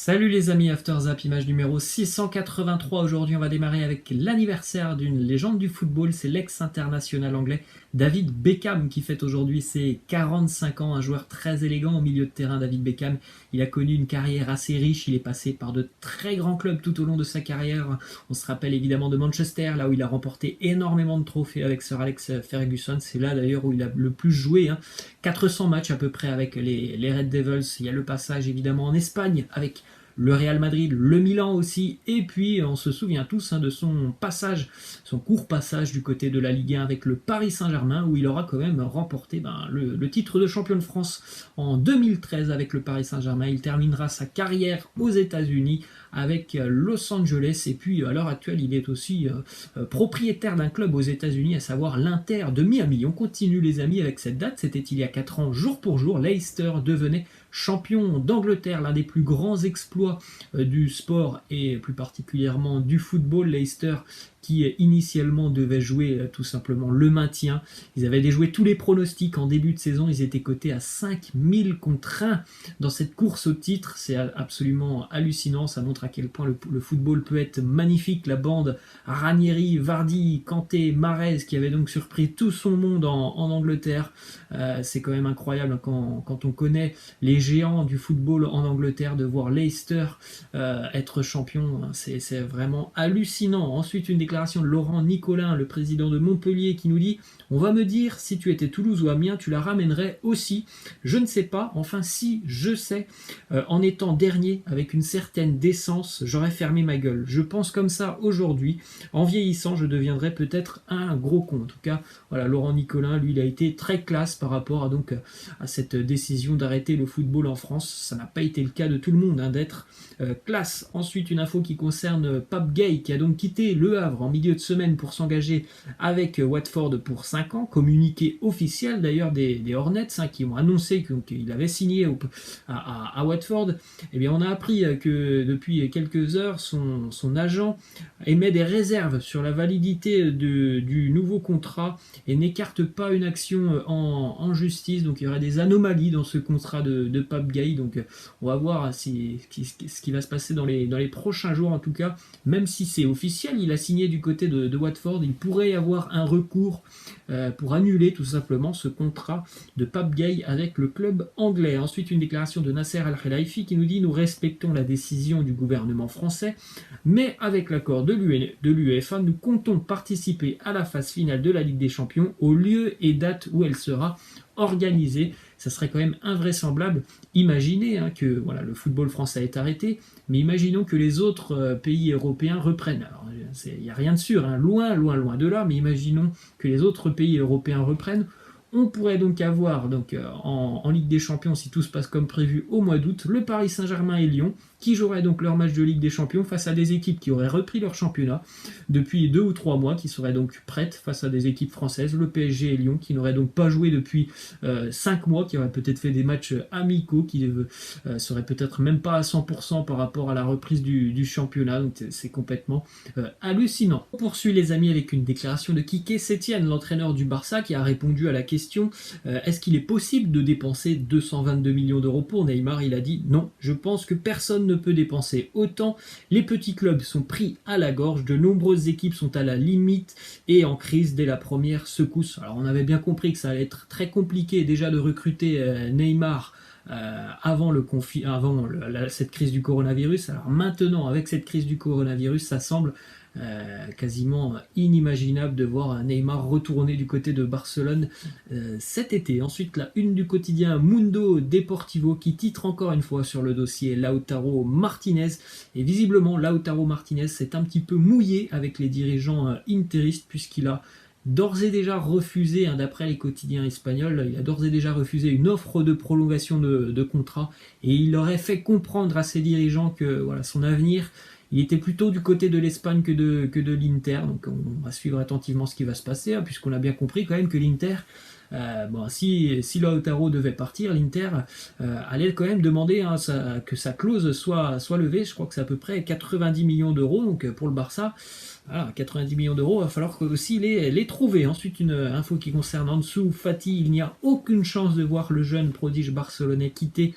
Salut les amis, After Zap, image numéro 683. Aujourd'hui, on va démarrer avec l'anniversaire d'une légende du football. C'est l'ex-international anglais David Beckham qui fête aujourd'hui ses 45 ans. Un joueur très élégant au milieu de terrain, David Beckham. Il a connu une carrière assez riche. Il est passé par de très grands clubs tout au long de sa carrière. On se rappelle évidemment de Manchester, là où il a remporté énormément de trophées avec Sir Alex Ferguson. C'est là d'ailleurs où il a le plus joué. 400 matchs à peu près avec les Red Devils. Il y a le passage évidemment en Espagne avec le Real Madrid, le Milan aussi, et puis on se souvient tous de son passage, son court passage du côté de la Ligue 1 avec le Paris Saint-Germain, où il aura quand même remporté le titre de champion de France en 2013 avec le Paris Saint-Germain. Il terminera sa carrière aux États-Unis avec Los Angeles, et puis à l'heure actuelle il est aussi propriétaire d'un club aux États-Unis, à savoir l'Inter de Miami. On continue les amis avec cette date, c'était il y a 4 ans jour pour jour. Leicester devenait champion d'Angleterre, l'un des plus grands exploits du sport et plus particulièrement du football. Leicester qui initialement devait jouer tout simplement le maintien. Ils avaient déjoué tous les pronostics en début de saison, ils étaient cotés à 5000 contre 1 dans cette course au titre. C'est absolument hallucinant, ça montre à quel point le football peut être magnifique. La bande Ranieri, Vardy, Kanté, Mahrez qui avait donc surpris tout son monde en Angleterre. C'est quand même incroyable quand on connaît les géants du football en Angleterre, de voir Leicester être champion, c'est vraiment hallucinant. Ensuite, une déclaration de Laurent Nicolin, le président de Montpellier, qui nous dit: on va me dire, si tu étais Toulouse ou Amiens, tu la ramènerais aussi. Je ne sais pas, enfin si, je sais. En étant dernier, avec une certaine décence, j'aurais fermé ma gueule. Je pense comme ça aujourd'hui. En vieillissant, je deviendrai peut-être un gros con. En tout cas, voilà, Laurent Nicolin, lui, il a été très classe par rapport à cette décision d'arrêter le football en France. Ça n'a pas été le cas de tout le monde d'être classe. Ensuite, une info qui concerne Pape Gueye, qui a donc quitté Le Havre en milieu de semaine pour s'engager avec Watford pour 5 ans. Communiqué officiel d'ailleurs des Hornets qui ont annoncé qu'il avait signé à Watford. Eh bien, on a appris que depuis quelques heures, son agent émet des réserves sur la validité du nouveau contrat et n'écarte pas une action en justice. Donc il y aurait des anomalies dans ce contrat de Pape Gueye. Donc on va voir ce qui va se passer dans les prochains jours. En tout cas, même si c'est officiel, il a signé du côté de Watford, il pourrait y avoir un recours pour annuler tout simplement ce contrat de Pape Gueye avec le club anglais. Ensuite, une déclaration de Nasser Al-Khelaifi qui nous dit: nous respectons la décision du gouvernement français, mais avec l'accord de l'UEFA, nous comptons participer à la phase finale de la Ligue des Champions au lieu et date où elle sera organisée. Ça serait quand même invraisemblable. Imaginez que le football français est arrêté, mais imaginons que les autres pays européens reprennent. Alors, il n'y a rien de sûr, loin de là, mais imaginons que les autres pays européens reprennent. On pourrait donc avoir en Ligue des Champions, si tout se passe comme prévu au mois d'août, le Paris Saint-Germain et Lyon qui joueraient donc leur match de Ligue des Champions face à des équipes qui auraient repris leur championnat depuis 2 ou 3 mois, qui seraient donc prêtes face à des équipes françaises, le PSG et Lyon, qui n'auraient donc pas joué depuis 5 mois, qui auraient peut-être fait des matchs amicaux, qui seraient peut-être même pas à 100% par rapport à la reprise du championnat. Donc c'est complètement hallucinant. On poursuit les amis avec une déclaration de Quique Sétién, l'entraîneur du Barça, qui a répondu à la question: est-ce qu'il est possible de dépenser 222 millions d'euros pour Neymar? Il a dit: non, je pense que personne ne peut dépenser autant. Les petits clubs sont pris à la gorge, de nombreuses équipes sont à la limite et en crise dès la première secousse. Alors on avait bien compris que ça allait être très compliqué déjà de recruter Neymar avant cette crise du coronavirus. Alors maintenant, avec cette crise du coronavirus, ça semble quasiment inimaginable de voir Neymar retourner du côté de Barcelone cet été. Ensuite, la une du quotidien Mundo Deportivo qui titre encore une fois sur le dossier Lautaro Martinez. Et visiblement, Lautaro Martinez s'est un petit peu mouillé avec les dirigeants interistes, puisqu'il a d'ores et déjà refusé, d'après les quotidiens espagnols, il a d'ores et déjà refusé une offre de prolongation de contrat, et il aurait fait comprendre à ses dirigeants que son avenir, il était plutôt du côté de l'Espagne que de l'Inter. Donc on va suivre attentivement ce qui va se passer, puisqu'on a bien compris quand même que l'Inter Bon, si Lautaro devait partir, l'Inter allait quand même demander que sa clause soit levée. Je crois que c'est à peu près 90 millions d'euros. Donc pour le Barça, voilà, 90 millions d'euros, il va falloir aussi les trouver. Ensuite, une info qui concerne Ansu Fati. Il n'y a aucune chance de voir le jeune prodige barcelonais quitter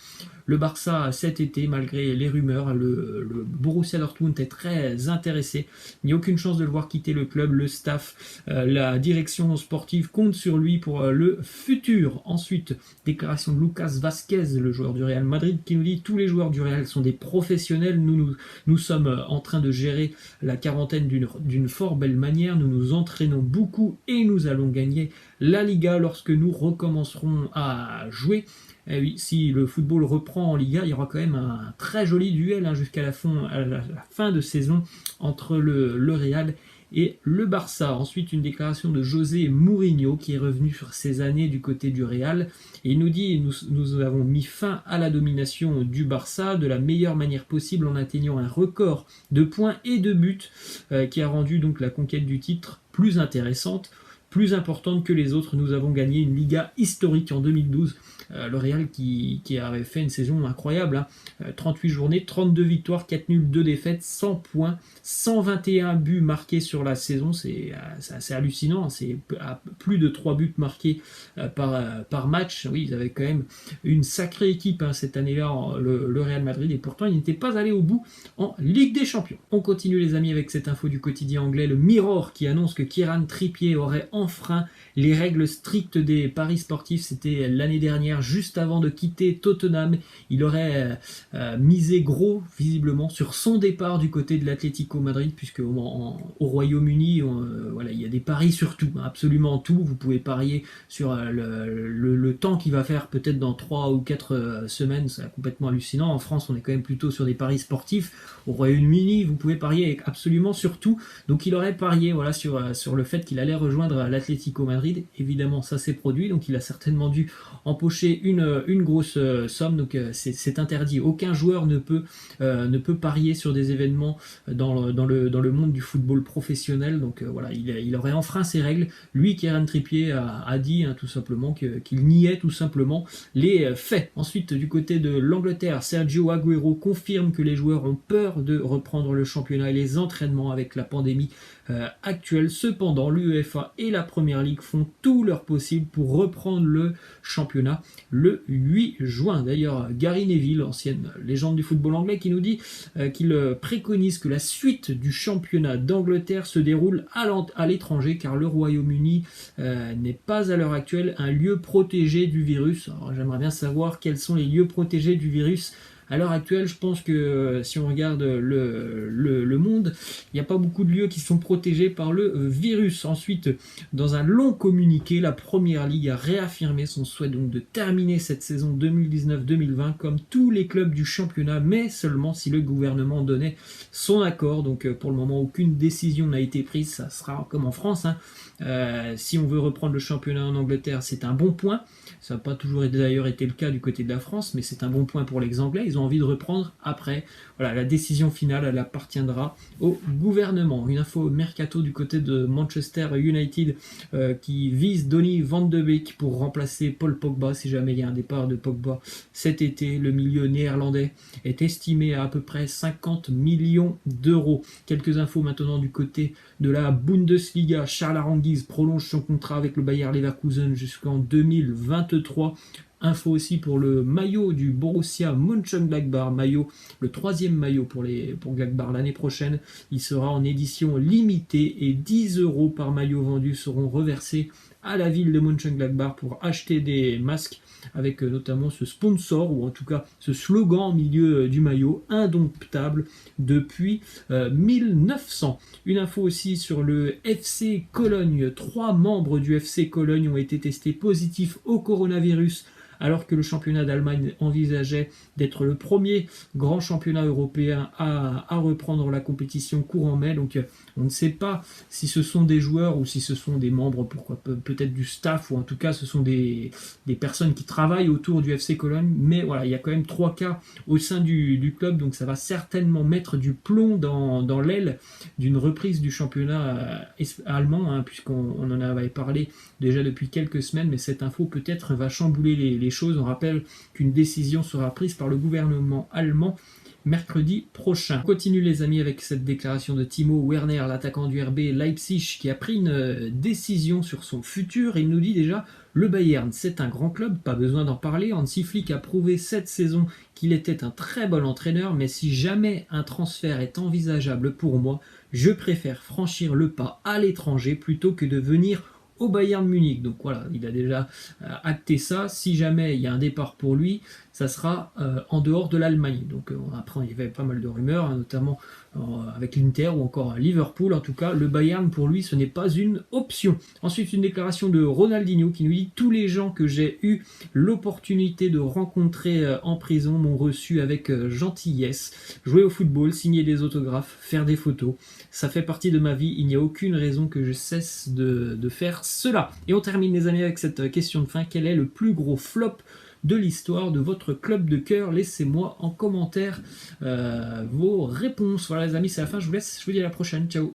le Barça cet été, malgré les rumeurs. Le Borussia Dortmund est très intéressé. Il n'y a aucune chance de le voir quitter le club. Le staff, la direction sportive compte sur lui pour le futur. Ensuite, déclaration de Lucas Vazquez, le joueur du Real Madrid, qui nous dit: tous les joueurs du Real sont des professionnels. Nous sommes en train de gérer la quarantaine d'une fort belle manière. Nous nous entraînons beaucoup et nous allons gagner la Liga lorsque nous recommencerons à jouer. Et oui, si le football reprend en Liga, il y aura quand même un très joli duel jusqu'à la fin de saison entre le Real et le Barça. Ensuite, une déclaration de José Mourinho qui est revenu sur ses années du côté du Real. Et il nous dit: nous avons mis fin à la domination du Barça de la meilleure manière possible en atteignant un record de points et de buts qui a rendu donc la conquête du titre plus intéressante, plus importante que les autres. Nous avons gagné une Liga historique en 2012. Le Real qui avait fait une saison incroyable, 38 journées, 32 victoires, 4 nuls, 2 défaites, 100 points, 121 buts marqués sur la saison, c'est assez hallucinant, c'est à plus de 3 buts marqués par match. Oui, ils avaient quand même une sacrée équipe cette année-là, le Real Madrid, et pourtant ils n'étaient pas allés au bout en Ligue des Champions. On continue les amis avec cette info du quotidien anglais, le Mirror, qui annonce que Kieran Trippier aurait enfreint les règles strictes des paris sportifs. C'était l'année dernière, juste avant de quitter Tottenham. Il aurait misé gros, visiblement, sur son départ du côté de l'Atlético Madrid, puisque au Royaume-Uni, voilà, il y a des paris sur tout, absolument tout. Vous pouvez parier sur le temps qu'il va faire, peut-être dans 3 ou 4 semaines. C'est complètement hallucinant. En France, on est quand même plutôt sur des paris sportifs. Au Royaume-Uni, vous pouvez parier absolument sur tout. Donc il aurait parié sur le fait qu'il allait rejoindre l'Atlético Madrid. Évidemment, ça s'est produit, donc il a certainement dû empocher une grosse somme. Donc c'est interdit. Aucun joueur ne peut parier sur des événements dans le monde du football professionnel. Donc voilà, il aurait enfreint ces règles. Lui, Kieran Trippier, a dit tout simplement qu'il niait tout simplement les faits. Ensuite, du côté de l'Angleterre, Sergio Aguero confirme que les joueurs ont peur de reprendre le championnat et les entraînements avec la pandémie actuelle. Cependant, l'UEFA et la Première Ligue font tout leur possible pour reprendre le championnat le 8 juin. D'ailleurs, Gary Neville, ancienne légende du football anglais, qui nous dit qu'il préconise que la suite du championnat d'Angleterre se déroule à l'étranger, car le Royaume-Uni n'est pas à l'heure actuelle un lieu protégé du virus. Alors, j'aimerais bien savoir quels sont les lieux protégés du virus. À l'heure actuelle, je pense que si on regarde le monde, il n'y a pas beaucoup de lieux qui sont protégés par le virus. Ensuite, dans un long communiqué, la Première Ligue a réaffirmé son souhait donc de terminer cette saison 2019-2020 comme tous les clubs du championnat, mais seulement si le gouvernement donnait son accord. Donc pour le moment, aucune décision n'a été prise. Ça sera comme en France. Si on veut reprendre le championnat en Angleterre, c'est un bon point. Ça n'a pas toujours d'ailleurs été le cas du côté de la France, mais c'est un bon point pour les Anglais. Ils ont envie de reprendre après. Voilà, la décision finale, elle appartiendra au gouvernement. Une info mercato du côté de Manchester United qui vise Donny van de Beek pour remplacer Paul Pogba si jamais il y a un départ de Pogba cet été. Le milieu néerlandais est estimé à peu près 50 millions d'euros. Quelques infos maintenant du côté de la Bundesliga. Charles Aranguiz prolonge son contrat avec le Bayer Leverkusen jusqu'en 2023. Info aussi pour le maillot du Borussia Mönchengladbach, le 3e maillot pour Gladbach l'année prochaine. Il sera en édition limitée et 10 € par maillot vendu seront reversés à la ville de Mönchengladbach pour acheter des masques avec notamment ce sponsor, ou en tout cas ce slogan au milieu du maillot, indomptable depuis 1900. Une info aussi sur le FC Cologne. 3 membres du FC Cologne ont été testés positifs au coronavirus alors que le championnat d'Allemagne envisageait d'être le premier grand championnat européen à reprendre la compétition courant mai. Donc on ne sait pas si ce sont des joueurs ou si ce sont des membres, pourquoi peut-être du staff, ou en tout cas ce sont des personnes qui travaillent autour du FC Cologne. Mais voilà, il y a quand même 3 cas au sein du club, donc ça va certainement mettre du plomb dans l'aile d'une reprise du championnat allemand, hein, puisqu'on en avait parlé déjà depuis quelques semaines, mais cette info peut-être va chambouler les choses. On rappelle qu'une décision sera prise par le gouvernement allemand mercredi prochain. On continue les amis avec cette déclaration de Timo Werner, l'attaquant du RB Leipzig, qui a pris une décision sur son futur. Il nous dit déjà: le Bayern, c'est un grand club, pas besoin d'en parler. Hansi Flick a prouvé cette saison qu'il était un très bon entraîneur, mais si jamais un transfert est envisageable pour moi, je préfère franchir le pas à l'étranger plutôt que de venir au Bayern Munich. Donc voilà, il a déjà acté ça. Si jamais il y a un départ pour lui, ça sera en dehors de l'Allemagne. Donc après, il y avait pas mal de rumeurs, hein, notamment avec l'Inter ou encore Liverpool. En tout cas, le Bayern, pour lui, ce n'est pas une option. Ensuite, une déclaration de Ronaldinho qui nous dit: tous les gens que j'ai eu l'opportunité de rencontrer en prison m'ont reçu avec gentillesse. Jouer au football, signer des autographes, faire des photos, ça fait partie de ma vie. Il n'y a aucune raison que je cesse de faire cela. Et on termine les amis avec cette question de fin: quel est le plus gros flop de l'histoire de votre club de cœur? Laissez-moi en commentaire vos réponses. Voilà les amis, c'est la fin, je vous laisse, je vous dis à la prochaine, ciao.